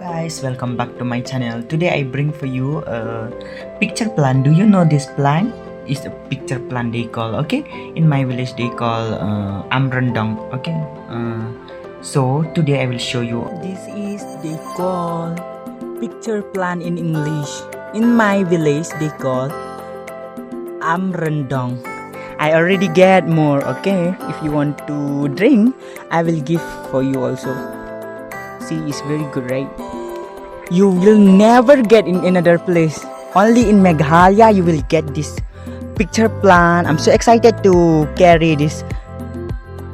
guys, welcome back to my channel. Today I bring for you a picture plant. Do you know this plant? It's a picture plant they call, okay? In my village they call ryngdong, okay? So today I will show you. This is they call picture plant in English. In my village they call ryngdong. I already get more, okay? If you want to drink, I will give for you also. See, it's very good, right? You will never get in another place. Only in Meghalaya you will get this picture plant. I'm so excited to carry this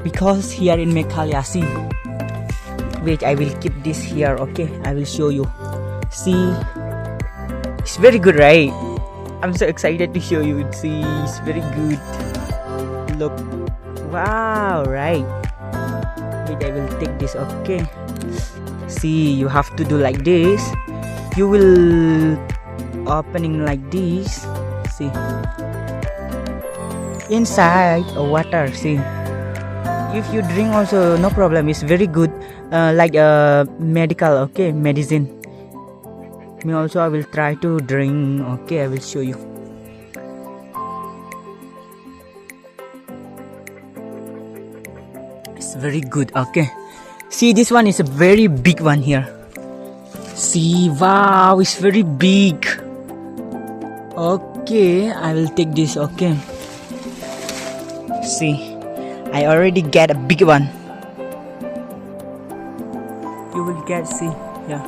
because here in Meghalaya, see. Wait, I will keep this here, okay? I will show you. See, it's very good, right? I'm so excited to show you. See, it's very good. Look, wow, right? Wait, I will take this, okay? See, you have to do like this. You will opening like this. See, inside water. See, if you drink also no problem. It's very good, like medical, okay, medicine. Me also I will try to drink. Okay, I will show you. It's very good. Okay. See, this one is a very big one here. See, wow, it's very big. Okay, I will take this, okay. See, I already get a big one. You will get, see, yeah,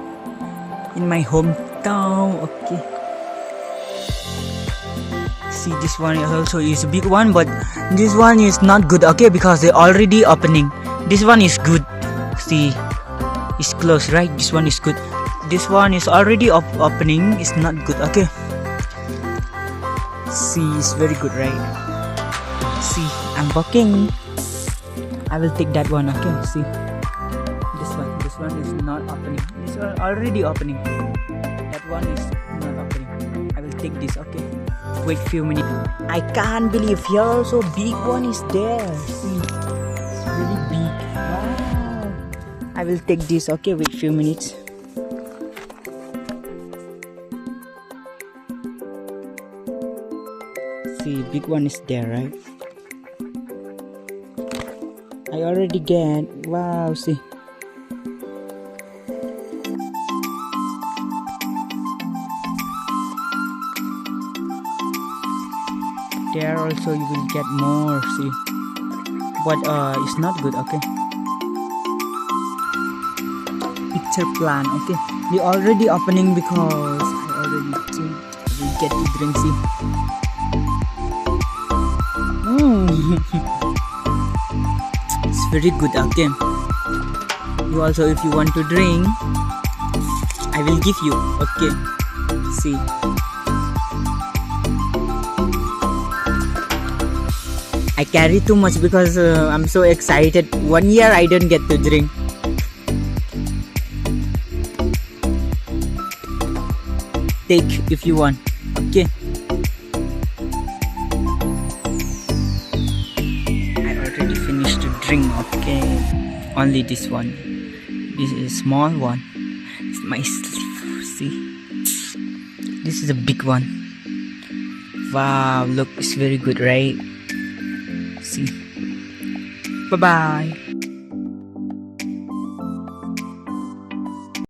in my hometown, okay. See, this one also is a big one, but this one is not good, okay, because they already opening. This one is good. See, it's closed, right? This one is good. This one is already opening. It's not good, okay. See, it's very good, right? See, I'm walking. I will take that one, okay. See, this one is not opening. This one already opening. That one is not opening. I will take this, okay. Wait few minutes. I can't believe here also big one is there. See, it's really big. Wow. I will take this, okay. Wait few minutes. See, big one is there, right? I already get. Wow, see. There also you will get more, see. But it's not good, okay. Picture plant, okay. They already opening because I already drink. I will get to drink, see. It's very good, okay. You also, if you want to drink, I will give you, okay. See. I carry too much because I'm so excited. 1 year I don't get to drink. Take if you want, okay. I already finished to drink, okay. Only this one. This is a small one. It's my sleeve, see. This is a big one. Wow, look, it's very good, right? See. Bye bye.